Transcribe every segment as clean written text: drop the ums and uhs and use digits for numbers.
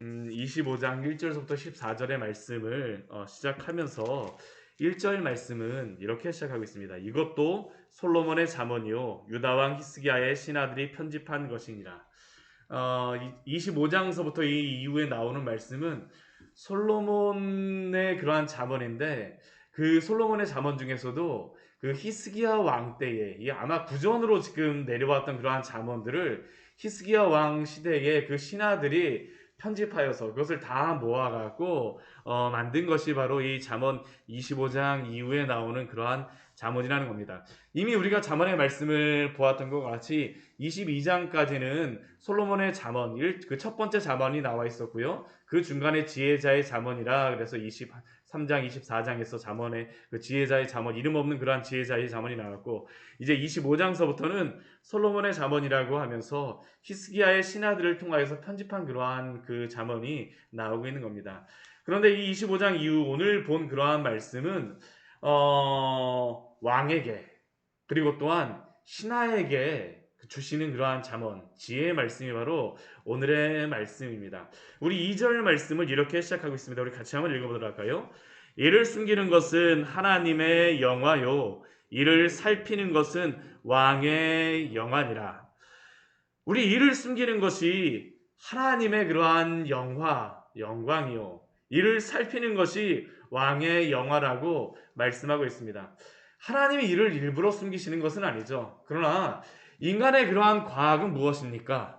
25장 1절부터 14절의 말씀을 시작하면서 1절 말씀은 이렇게 시작하고 있습니다. 이것도 솔로몬의 잠언이요 유다 왕 히스기야의 신하들이 편집한 것이니라. 25장서부터 이 이후에 나오는 말씀은 솔로몬의 그러한 잠언인데, 그 솔로몬의 잠언 중에서도 그 히스기야 왕 때에 아마 구전으로 지금 내려왔던 그러한 잠언들을 히스기야 왕 시대에 그 신하들이 편집하여서 그것을 다 모아갖고 만든 것이 바로 이 잠언 25장 이후에 나오는 그러한 잠언이라는 겁니다. 이미 우리가 잠언의 말씀을 보았던 것 같이 22장까지는 솔로몬의 잠언, 그 첫 번째 잠언이 나와 있었고요. 그 중간에 지혜자의 잠언이라 그래서 23장, 24장에서 잠언의 그 지혜자의 잠언, 이름 없는 그러한 지혜자의 잠언이 나왔고, 이제 25장서부터는 솔로몬의 잠언이라고 하면서 히스기야의 신하들을 통하여서 편집한 그러한 그 잠언이 나오고 있는 겁니다. 그런데 이 25장 이후 오늘 본 그러한 말씀은 왕에게 그리고 또한 신하에게 주시는 그러한 잠언, 지혜의 말씀이 바로 오늘의 말씀입니다. 우리 2절 말씀을 이렇게 시작하고 있습니다. 우리 같이 한번 읽어보도록 할까요? 이를 숨기는 것은 하나님의 영화요 이를 살피는 것은 왕의 영화니라. 우리 이를 숨기는 것이 하나님의 그러한 영광이요 이를 살피는 것이 왕의 영화라고 말씀하고 있습니다. 하나님이 이를 일부러 숨기시는 것은 아니죠. 그러나 인간의 그러한 과학은 무엇입니까?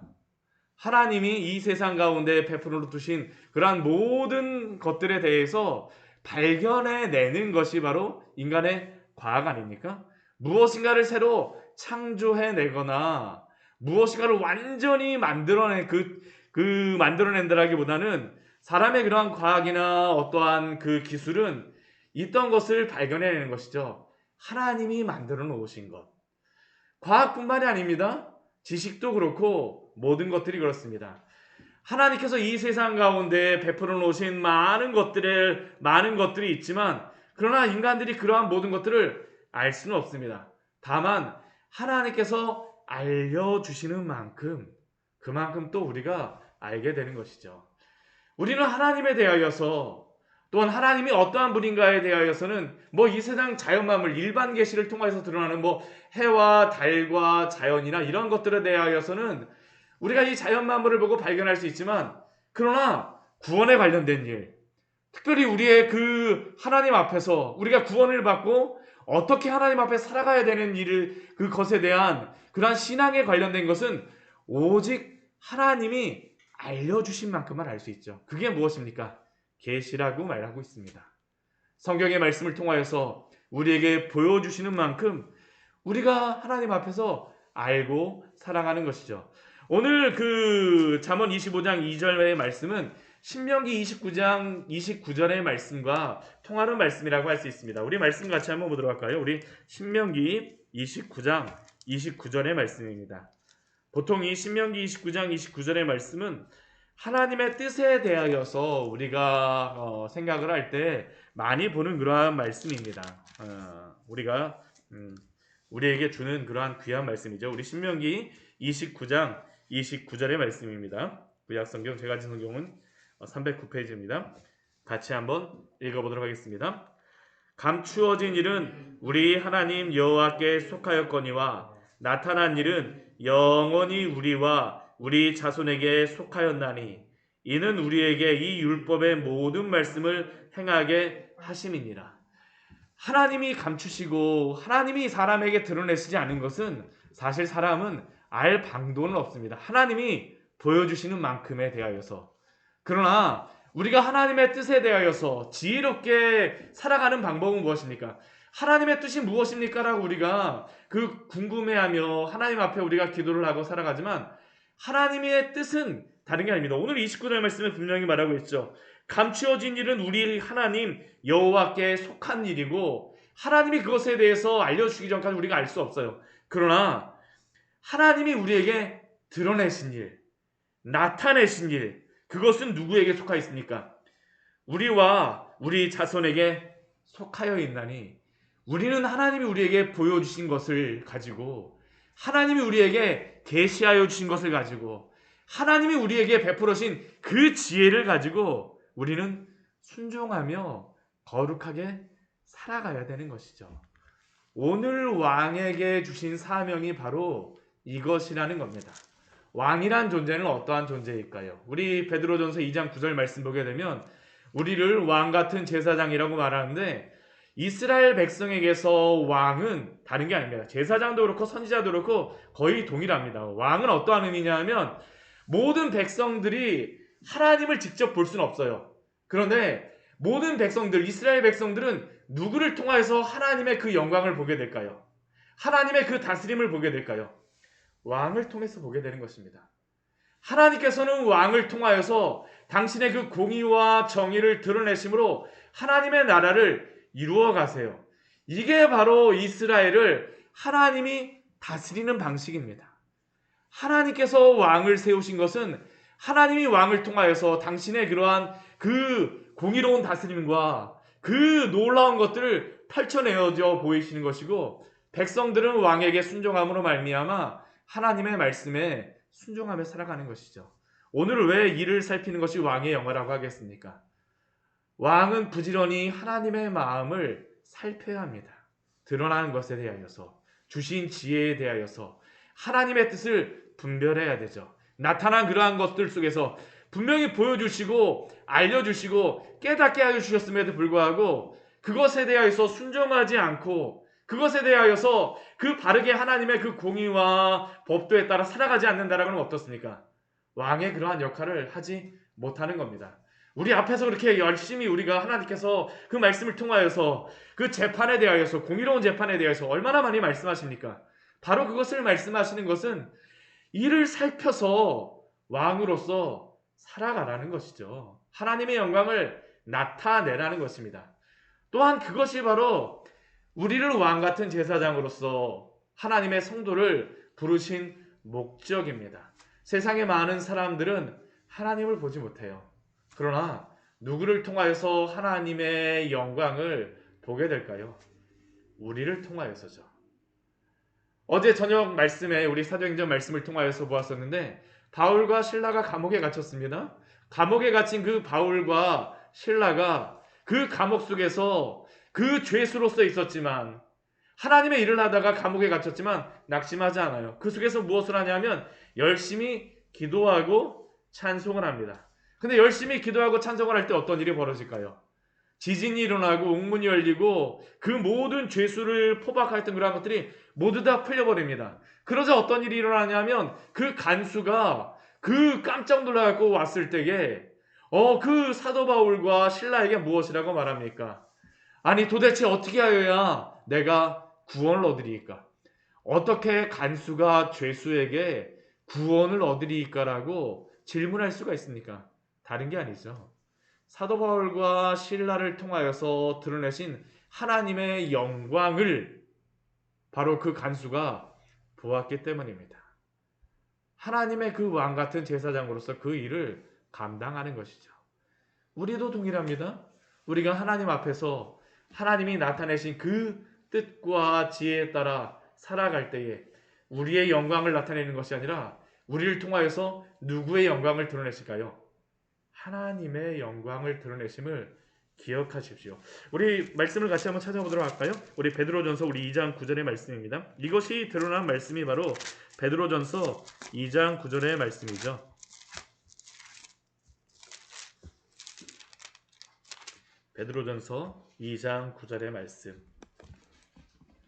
하나님이 이 세상 가운데 베풀어 두신 그러한 모든 것들에 대해서 발견해내는 것이 바로 인간의 과학 아닙니까? 무엇인가를 새로 창조해내거나 무엇인가를 완전히 만들어낸다라기보다는 사람의 그러한 과학이나 어떠한 그 기술은 있던 것을 발견해내는 것이죠. 하나님이 만들어 놓으신 것. 과학뿐만이 아닙니다. 지식도 그렇고 모든 것들이 그렇습니다. 하나님께서 이 세상 가운데 베풀어 놓으신 많은 것들이 있지만, 그러나 인간들이 그러한 모든 것들을 알 수는 없습니다. 다만 하나님께서 알려주시는 만큼 그만큼 또 우리가 알게 되는 것이죠. 우리는 하나님에 대하여서, 또한 하나님이 어떠한 분인가에 대하여서는 이 세상 자연만물 일반 계시를 통해서 드러나는 해와 달과 자연이나 이런 것들에 대하여서는 우리가 이 자연만물을 보고 발견할 수 있지만, 그러나 구원에 관련된 일, 특별히 우리의 그 하나님 앞에서 우리가 구원을 받고 어떻게 하나님 앞에 살아가야 되는 일을, 그것에 대한 그러한 신앙에 관련된 것은 오직 하나님이 알려주신 만큼만 알 수 있죠. 그게 무엇입니까? 계시라고 말하고 있습니다. 성경의 말씀을 통하여서 우리에게 보여주시는 만큼 우리가 하나님 앞에서 알고 살아가는 것이죠. 오늘 그 잠언 25장 2절의 말씀은 신명기 29장 29절의 말씀과 통하는 말씀이라고 할 수 있습니다. 우리 말씀 같이 한번 보도록 할까요? 우리 신명기 29장 29절의 말씀입니다. 보통 이 신명기 29장 29절의 말씀은 하나님의 뜻에 대하여서 우리가 생각을 할 때 많이 보는 그러한 말씀입니다. 우리가 우리에게 주는 그러한 귀한 말씀이죠. 우리 신명기 29장 29절의 말씀입니다. 구약성경 제가 가진 성경은 309페이지입니다. 같이 한번 읽어보도록 하겠습니다. 감추어진 일은 우리 하나님 여호와께 속하였거니와 나타난 일은 영원히 우리와 우리 자손에게 속하였나니 이는 우리에게 이 율법의 모든 말씀을 행하게 하심이니라. 하나님이 감추시고 하나님이 사람에게 드러내시지 않은 것은 사실 사람은 알 방도는 없습니다. 하나님이 보여주시는 만큼에 대하여서. 그러나 우리가 하나님의 뜻에 대하여서 지혜롭게 살아가는 방법은 무엇입니까? 하나님의 뜻이 무엇입니까? 라고 우리가 그 궁금해하며 하나님 앞에 우리가 기도를 하고 살아가지만 하나님의 뜻은 다른 게 아닙니다. 오늘 29절 말씀에 분명히 말하고 있죠. 감추어진 일은 우리 하나님 여호와께 속한 일이고 하나님이 그것에 대해서 알려주기 전까지 우리가 알 수 없어요. 그러나 하나님이 우리에게 드러내신 일, 나타내신 일, 그것은 누구에게 속하 있습니까? 우리와 우리 자손에게 속하여 있나니 우리는 하나님이 우리에게 보여주신 것을 가지고, 하나님이 우리에게 계시하여 주신 것을 가지고, 하나님이 우리에게 베풀으신 그 지혜를 가지고 우리는 순종하며 거룩하게 살아가야 되는 것이죠. 오늘 왕에게 주신 사명이 바로 이것이라는 겁니다. 왕이란 존재는 어떠한 존재일까요? 우리 베드로전서 2장 9절 말씀 보게 되면 우리를 왕 같은 제사장이라고 말하는데, 이스라엘 백성에게서 왕은 다른 게 아닙니다. 제사장도 그렇고 선지자도 그렇고 거의 동일합니다. 왕은 어떠한 의미냐 하면 모든 백성들이 하나님을 직접 볼 수는 없어요. 그런데 모든 백성들, 이스라엘 백성들은 누구를 통하여서 하나님의 그 영광을 보게 될까요? 하나님의 그 다스림을 보게 될까요? 왕을 통해서 보게 되는 것입니다. 하나님께서는 왕을 통하여서 당신의 그 공의와 정의를 드러내심으로 하나님의 나라를 이루어 가세요. 이게 바로 이스라엘을 하나님이 다스리는 방식입니다. 하나님께서 왕을 세우신 것은 하나님이 왕을 통하여서 당신의 그러한 그 공의로운 다스림과 그 놀라운 것들을 펼쳐내어져 보이시는 것이고, 백성들은 왕에게 순종함으로 말미암아 하나님의 말씀에 순종하며 살아가는 것이죠. 오늘 왜 이를 살피는 것이 왕의 영화라고 하겠습니까? 왕은 부지런히 하나님의 마음을 살펴야 합니다. 드러나는 것에 대하여서, 주신 지혜에 대하여서 하나님의 뜻을 분별해야 되죠. 나타난 그러한 것들 속에서 분명히 보여주시고 알려주시고 깨닫게 해주셨음에도 불구하고 그것에 대하여서 순종하지 않고 그것에 대하여서 그 바르게 하나님의 그 공의와 법도에 따라 살아가지 않는다라는 건 어떻습니까? 왕의 그러한 역할을 하지 못하는 겁니다. 우리 앞에서 그렇게 열심히 우리가 하나님께서 그 말씀을 통하여서 그 재판에 대하여서, 공의로운 재판에 대해서 얼마나 많이 말씀하십니까? 바로 그것을 말씀하시는 것은 이를 살펴서 왕으로서 살아가라는 것이죠. 하나님의 영광을 나타내라는 것입니다. 또한 그것이 바로 우리를 왕 같은 제사장으로서 하나님의 성도를 부르신 목적입니다. 세상의 많은 사람들은 하나님을 보지 못해요. 그러나 누구를 통하여서 하나님의 영광을 보게 될까요? 우리를 통하여서죠. 어제 저녁 말씀에 우리 사도행전 말씀을 통하여서 보았었는데, 바울과 실라가 감옥에 갇혔습니다. 감옥에 갇힌 그 바울과 실라가 그 감옥 속에서 그 죄수로서 있었지만, 하나님의 일을 하다가 감옥에 갇혔지만 낙심하지 않아요. 그 속에서 무엇을 하냐면 열심히 기도하고 찬송을 합니다. 근데 열심히 기도하고 찬송을 할 때 어떤 일이 벌어질까요? 지진이 일어나고 옥문이 열리고 그 모든 죄수를 포박했던 그런 것들이 모두 다 풀려버립니다. 그러자 어떤 일이 일어나냐면 그 간수가 그 깜짝 놀라갖고 왔을 때에 그 사도 바울과 실라에게 무엇이라고 말합니까? 아니 도대체 어떻게 하여야 내가 구원을 얻으리까? 어떻게 간수가 죄수에게 구원을 얻으리까라고 질문할 수가 있습니까? 다른 게 아니죠. 사도 바울과 실라를 통하여서 드러내신 하나님의 영광을 바로 그 간수가 보았기 때문입니다. 하나님의 그 왕 같은 제사장으로서 그 일을 감당하는 것이죠. 우리도 동일합니다. 우리가 하나님 앞에서 하나님이 나타내신 그 뜻과 지혜에 따라 살아갈 때에 우리의 영광을 나타내는 것이 아니라 우리를 통하여서 누구의 영광을 드러내실까요? 하나님의 영광을 드러내심을 기억하십시오. 우리 말씀을 같이 한번 찾아보도록 할까요? 우리 베드로전서 우리 2장 9절의 말씀입니다. 이것이 드러난 말씀이 바로 베드로전서 2장 9절의 말씀이죠. 베드로전서 2장 9절의 말씀.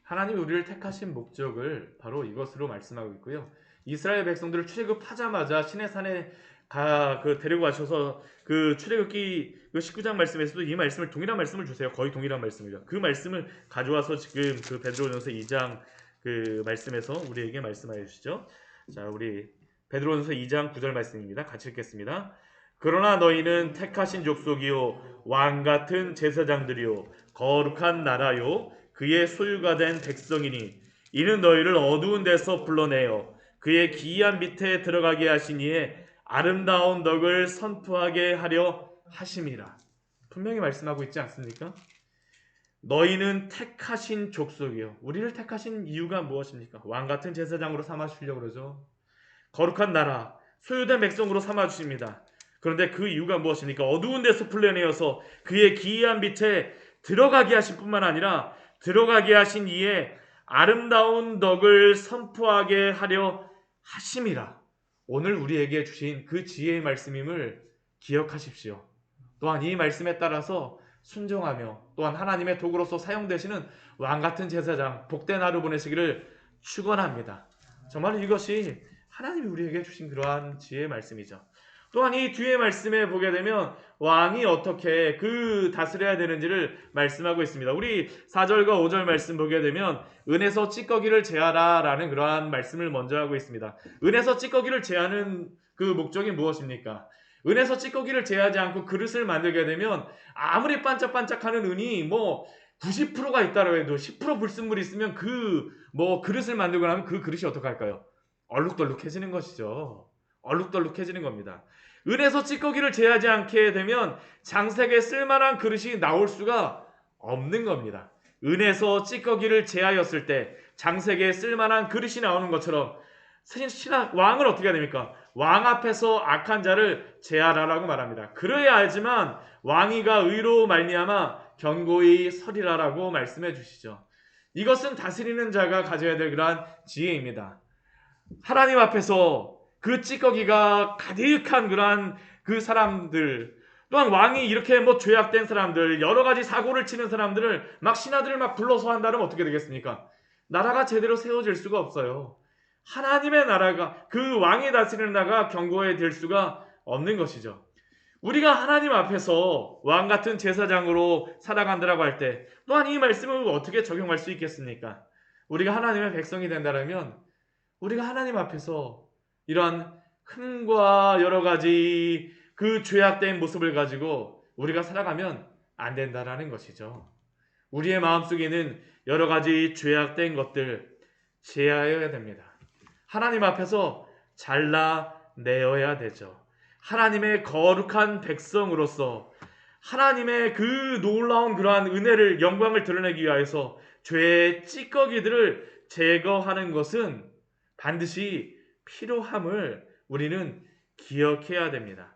하나님이 우리를 택하신 목적을 바로 이것으로 말씀하고 있고요. 이스라엘 백성들을 출애굽하자마자 시내산에 데리고 가셔서 그 출애굽기 19장 말씀에서도 이 말씀을 동일한 말씀을 주세요. 거의 동일한 말씀이죠. 그 말씀을 가져와서 지금 그 베드로전서 2장 그 말씀에서 우리에게 말씀하여 주시죠. 자, 우리 베드로전서 2장 9절 말씀입니다. 같이 읽겠습니다. 그러나 너희는 택하신 족속이요 왕 같은 제사장들이요 거룩한 나라요 그의 소유가 된 백성이니 이는 너희를 어두운 데서 불러내어 그의 기이한 밑에 들어가게 하시니에 아름다운 덕을 선포하게 하려 하심이라. 분명히 말씀하고 있지 않습니까? 너희는 택하신 족속이요. 우리를 택하신 이유가 무엇입니까? 왕 같은 제사장으로 삼아 주시려고 그러죠. 거룩한 나라, 소유된 백성으로 삼아 주십니다. 그런데 그 이유가 무엇입니까? 어두운 데서 풀려내어서 그의 기이한 빛에 들어가게 하신 뿐만 아니라 들어가게 하신 이에 아름다운 덕을 선포하게 하려 하심이라. 오늘 우리에게 주신 그 지혜의 말씀임을 기억하십시오. 또한 이 말씀에 따라서 순종하며 또한 하나님의 도구로서 사용되시는 왕같은 제사장 복된 하루 보내시기를 축원합니다. 정말 이것이 하나님이 우리에게 주신 그러한 지혜의 말씀이죠. 또한 이 뒤에 말씀에 보게 되면 왕이 어떻게 그 다스려야 되는지를 말씀하고 있습니다. 우리 4절과 5절 말씀 보게 되면 은에서 찌꺼기를 제하라 라는 그러한 말씀을 먼저 하고 있습니다. 은에서 찌꺼기를 제하는 그 목적이 무엇입니까? 은에서 찌꺼기를 제하지 않고 그릇을 만들게 되면 아무리 반짝반짝하는 은이 90%가 있다고 해도 10% 불순물이 있으면 그릇을 만들고 나면 그 그릇이 어떡할까요? 얼룩덜룩해지는 것이죠. 얼룩덜룩해지는 겁니다. 은에서 찌꺼기를 제하지 않게 되면 장색에 쓸만한 그릇이 나올 수가 없는 겁니다. 은에서 찌꺼기를 제하였을 때 장색에 쓸만한 그릇이 나오는 것처럼 왕을 어떻게 해야 됩니까? 왕 앞에서 악한 자를 제하라라고 말합니다. 그래야 알지만 왕위가 의로 말미암아 견고히 서리라라고 말씀해 주시죠. 이것은 다스리는 자가 가져야 될 그러한 지혜입니다. 하나님 앞에서 그 찌꺼기가 가득한 그러한 그 사람들, 또한 왕이 이렇게 죄악된 사람들, 여러 가지 사고를 치는 사람들을 신하들을 불러서 한다면 어떻게 되겠습니까? 나라가 제대로 세워질 수가 없어요. 하나님의 나라가, 그 왕이 다스리는 나라가 견고해질 수가 없는 것이죠. 우리가 하나님 앞에서 왕 같은 제사장으로 살아간다라고 할 때 또한 이 말씀을 어떻게 적용할 수 있겠습니까? 우리가 하나님의 백성이 된다면 우리가 하나님 앞에서 이러한 흠과 여러 가지 그 죄악된 모습을 가지고 우리가 살아가면 안 된다라는 것이죠. 우리의 마음속에는 여러 가지 죄악된 것들 제하여야 됩니다. 하나님 앞에서 잘라내어야 되죠. 하나님의 거룩한 백성으로서 하나님의 그 놀라운 그러한 은혜를 영광을 드러내기 위하여서 죄의 찌꺼기들을 제거하는 것은 반드시 필요함을 우리는 기억해야 됩니다.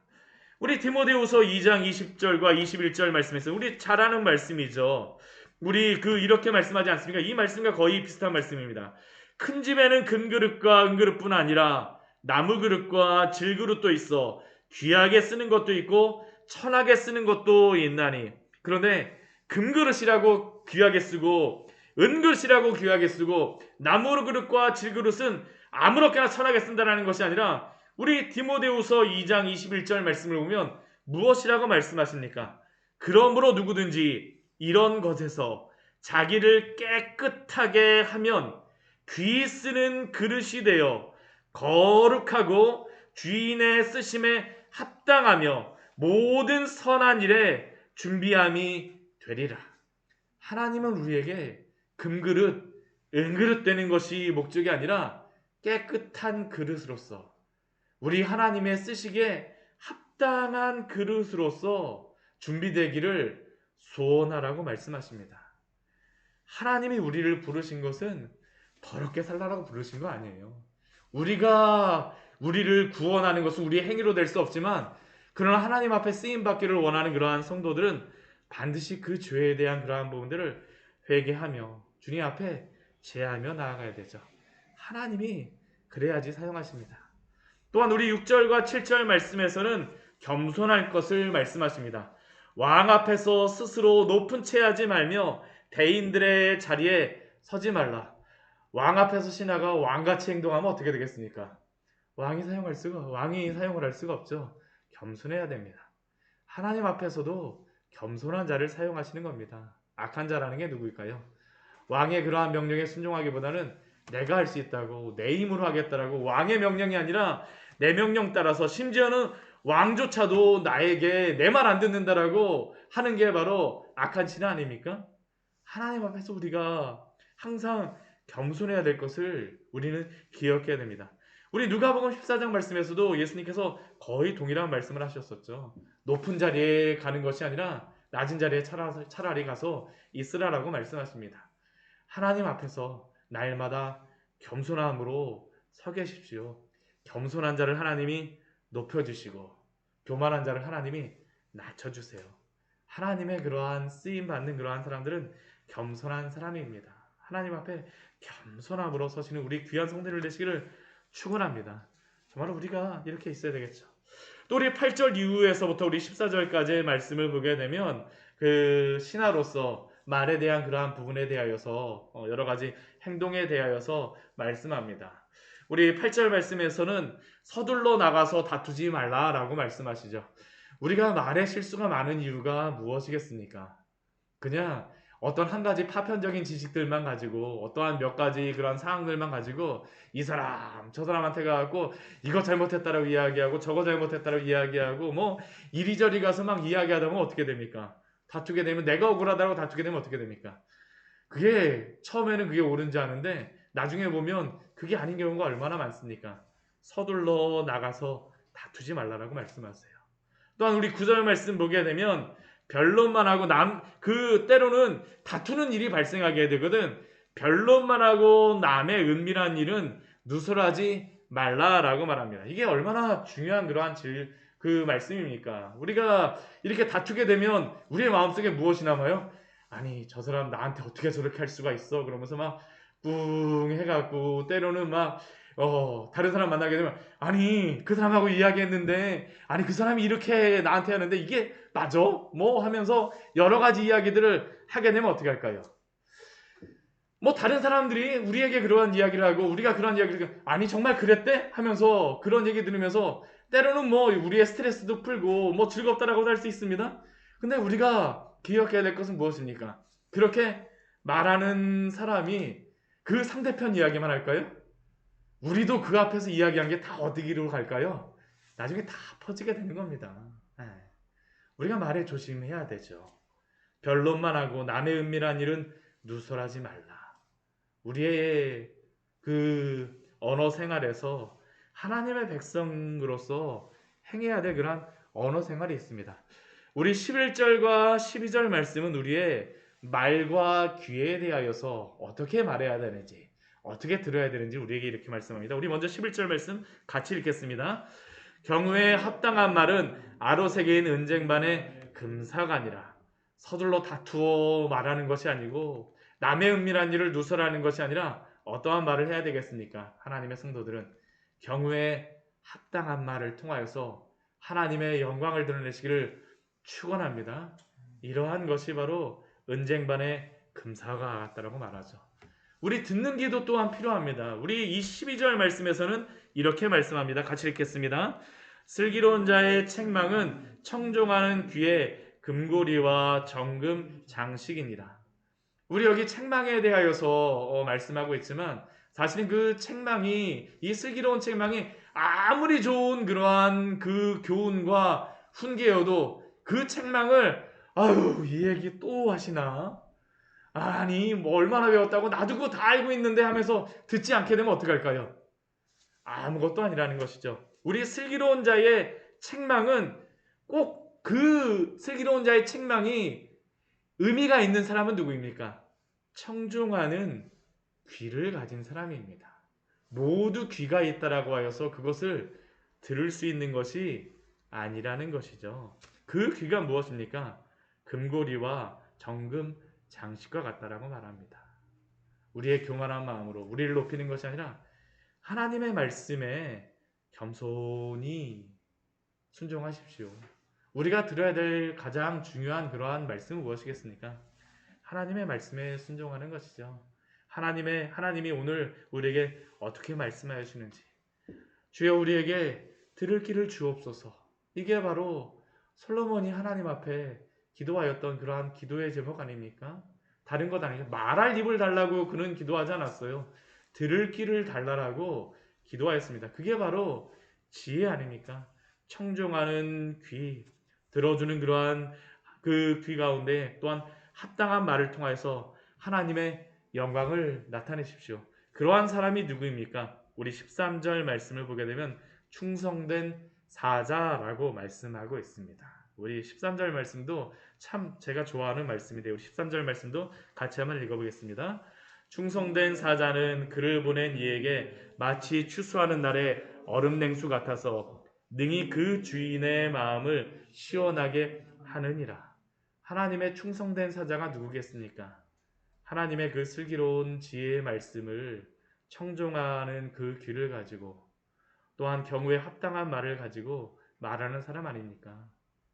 우리 디모데후서 2장 20절과 21절 말씀에서 우리 잘 아는 말씀이죠. 우리 이렇게 말씀하지 않습니까? 이 말씀과 거의 비슷한 말씀입니다. 큰 집에는 금그릇과 은그릇뿐 아니라 나무그릇과 질그릇도 있어 귀하게 쓰는 것도 있고 천하게 쓰는 것도 있나니. 그런데 금그릇이라고 귀하게 쓰고 은그릇이라고 귀하게 쓰고 나무그릇과 질그릇은 아무렇게나 천하게 쓴다는 것이 아니라 우리 디모데후서 2장 21절 말씀을 보면 무엇이라고 말씀하십니까? 그러므로 누구든지 이런 것에서 자기를 깨끗하게 하면 귀 쓰는 그릇이 되어 거룩하고 주인의 쓰심에 합당하며 모든 선한 일에 준비함이 되리라. 하나님은 우리에게 금그릇, 은그릇 되는 것이 목적이 아니라 깨끗한 그릇으로서 우리 하나님의 쓰시기에 합당한 그릇으로서 준비되기를 소원하라고 말씀하십니다. 하나님이 우리를 부르신 것은 더럽게 살라라고 부르신 거 아니에요. 우리가 우리를 구원하는 것은 우리의 행위로 될 수 없지만 그러나 하나님 앞에 쓰임받기를 원하는 그러한 성도들은 반드시 그 죄에 대한 그러한 부분들을 회개하며 주님 앞에 제하며 나아가야 되죠. 하나님이 그래야지 사용하십니다. 또한 우리 6절과 7절 말씀에서는 겸손할 것을 말씀하십니다. 왕 앞에서 스스로 높은 채 하지 말며 대인들의 자리에 서지 말라. 왕 앞에서 신하가 왕같이 행동하면 어떻게 되겠습니까? 왕이 사용을 할 수가 없죠. 겸손해야 됩니다. 하나님 앞에서도 겸손한 자를 사용하시는 겁니다. 악한 자라는 게 누구일까요? 왕의 그러한 명령에 순종하기보다는 내가 할 수 있다고 내 힘으로 하겠다라고 왕의 명령이 아니라 내 명령 따라서 심지어는 왕조차도 나에게 내 말 안 듣는다라고 하는 게 바로 악한 신하 아닙니까? 하나님 앞에서 우리가 항상 겸손해야 될 것을 우리는 기억해야 됩니다. 우리 누가복음 14장 말씀에서도 예수님께서 거의 동일한 말씀을 하셨었죠. 높은 자리에 가는 것이 아니라 낮은 자리에 차라리 가서 있으라라고 말씀하십니다. 하나님 앞에서 날마다 겸손함으로 서 계십시오. 겸손한 자를 하나님이 높여주시고 교만한 자를 하나님이 낮춰주세요. 하나님의 그러한 쓰임받는 그러한 사람들은 겸손한 사람입니다. 하나님 앞에 겸손함으로 서시는 우리 귀한 성도들 되시기를 축원합니다. 정말 우리가 이렇게 있어야 되겠죠. 또 우리 8절 이후에서부터 우리 14절까지의 말씀을 보게 되면 그 신하로서 말에 대한 그러한 부분에 대하여서 여러 가지 행동에 대하여서 말씀합니다. 우리 8절 말씀에서는 서둘러 나가서 다투지 말라라고 말씀하시죠. 우리가 말에 실수가 많은 이유가 무엇이겠습니까? 그냥 어떤 한 가지 파편적인 지식들만 가지고 어떠한 몇 가지 그런 상황들만 가지고 이 사람 저 사람한테 가고 이거 잘못했다라고 이야기하고 저거 잘못했다라고 이야기하고 뭐 이리저리 가서 막 이야기하다 보면 어떻게 됩니까? 다투게 되면 내가 억울하다고 다투게 되면 어떻게 됩니까? 그게 처음에는 그게 옳은지 아는데 나중에 보면 그게 아닌 경우가 얼마나 많습니까? 서둘러 나가서 다투지 말라라고 말씀하세요. 또한 우리 9절 말씀 보게 되면 변론만 하고 때로는 다투는 일이 발생하게 되거든. 변론만 하고 남의 은밀한 일은 누설하지 말라라고 말합니다. 이게 얼마나 중요한 그러한 그 말씀입니까? 우리가 이렇게 다투게 되면 우리의 마음속에 무엇이 남아요? 아니 저 사람 나한테 어떻게 저렇게 할 수가 있어? 그러면서 막 꿍 해갖고 때로는 막 다른 사람 만나게 되면 아니 그 사람하고 이야기했는데 아니 그 사람이 이렇게 나한테 하는데 이게 맞아? 뭐 하면서 여러 가지 이야기들을 하게 되면 어떻게 할까요? 뭐 다른 사람들이 우리에게 그러한 이야기를 하고 우리가 그런 이야기를 아니 정말 그랬대? 하면서 그런 얘기 들으면서 때로는 뭐 우리의 스트레스도 풀고 뭐 즐겁다라고 할 수 있습니다. 근데 우리가 기억해야 될 것은 무엇입니까? 그렇게 말하는 사람이 그 상대편 이야기만 할까요? 우리도 그 앞에서 이야기한 게 다 어디로 갈까요? 나중에 다 퍼지게 되는 겁니다. 우리가 말에 조심해야 되죠. 변론만 하고 남의 은밀한 일은 누설하지 말라. 우리의 그 언어 생활에서 하나님의 백성으로서 행해야 될 그런 언어 생활이 있습니다. 우리 11절과 12절 말씀은 우리의 말과 귀에 대하여서 어떻게 말해야 되는지 어떻게 들어야 되는지 우리에게 이렇게 말씀합니다. 우리 먼저 11절 말씀 같이 읽겠습니다. 경우에 합당한 말은 아로새긴 은쟁반의 금사가니라. 서둘러 다투어 말하는 것이 아니고 남의 은밀한 일을 누설하는 것이 아니라 어떠한 말을 해야 되겠습니까? 하나님의 성도들은 경우에 합당한 말을 통하여서 하나님의 영광을 드러내시기를 축원합니다. 이러한 것이 바로 은쟁반의 금사가 같다라고 말하죠. 우리 듣는 기도 또한 필요합니다. 우리 이 12절 말씀에서는 이렇게 말씀합니다. 같이 읽겠습니다. 슬기로운 자의 책망은 청종하는 귀에 금고리와 정금 장식이니라. 우리 여기 책망에 대하여서 말씀하고 있지만 사실은 그 책망이 이 슬기로운 책망이 아무리 좋은 그러한 그 교훈과 훈계여도 그 책망을 아유 이 얘기 또 하시나? 아니 뭐 얼마나 배웠다고 나도 그거 다 알고 있는데 하면서 듣지 않게 되면 어떡할까요? 아무것도 아니라는 것이죠. 우리 슬기로운 자의 책망은 꼭 그 슬기로운 자의 책망이 의미가 있는 사람은 누구입니까? 청중하는 귀를 가진 사람입니다. 모두 귀가 있다라고 하여서 그것을 들을 수 있는 것이 아니라는 것이죠. 그 귀가 무엇입니까? 금고리와 정금 장식과 같다라고 말합니다. 우리의 교만한 마음으로 우리를 높이는 것이 아니라 하나님의 말씀에 겸손히 순종하십시오. 우리가 들어야 될 가장 중요한 그러한 말씀은 무엇이겠습니까? 하나님의 말씀에 순종하는 것이죠. 하나님이 오늘 우리에게 어떻게 말씀하여 주시는지 주여 우리에게 들을 길을 주옵소서. 이게 바로 솔로몬이 하나님 앞에 기도하였던 그러한 기도의 제목 아닙니까? 다른 것 아니에요. 말할 입을 달라고 그는 기도하지 않았어요. 들을 길을 달라라고 기도하였습니다. 그게 바로 지혜 아닙니까? 청종하는 귀, 들어주는 그러한 그 귀 가운데 또한 합당한 말을 통해서 하나님의 영광을 나타내십시오. 그러한 사람이 누구입니까? 우리 13절 말씀을 보게 되면 충성된 사자라고 말씀하고 있습니다. 우리 13절 말씀도 참 제가 좋아하는 말씀인데요. 13절 말씀도 같이 한번 읽어보겠습니다. 충성된 사자는 그를 보낸 이에게 마치 추수하는 날의 얼음 냉수 같아서 능히 그 주인의 마음을 시원하게 하느니라. 하나님의 충성된 사자가 누구겠습니까? 하나님의 그 슬기로운 지혜의 말씀을 청종하는 그 귀를 가지고 또한 경우에 합당한 말을 가지고 말하는 사람 아닙니까?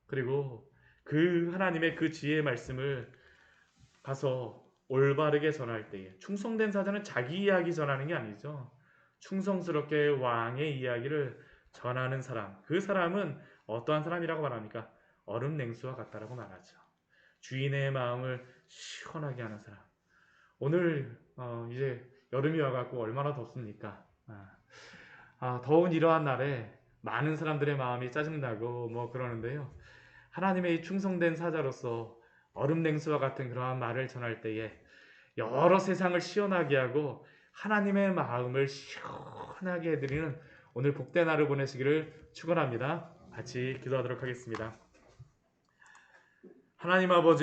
그리고 그 하나님의 그 지혜의 말씀을 가서 올바르게 전할 때에 충성된 사자는 자기 이야기 전하는 게 아니죠. 충성스럽게 왕의 이야기를 전하는 사람, 그 사람은 어떠한 사람이라고 말합니까? 얼음 냉수와 같다라고 말하죠. 주인의 마음을 시원하게 하는 사람. 오늘 이제 여름이 와갖고 얼마나 덥습니까? 더운 이러한 날에 많은 사람들의 마음이 짜증나고 뭐 그러는데요. 하나님의 이 충성된 사자로서 얼음 냉수와 같은 그러한 말을 전할 때에 여러 세상을 시원하게 하고 하나님의 마음을 시원하게 해드리는 오늘 복된 하루 보내시기를 축원합니다. 같이 기도하도록 하겠습니다. 하나님 아버지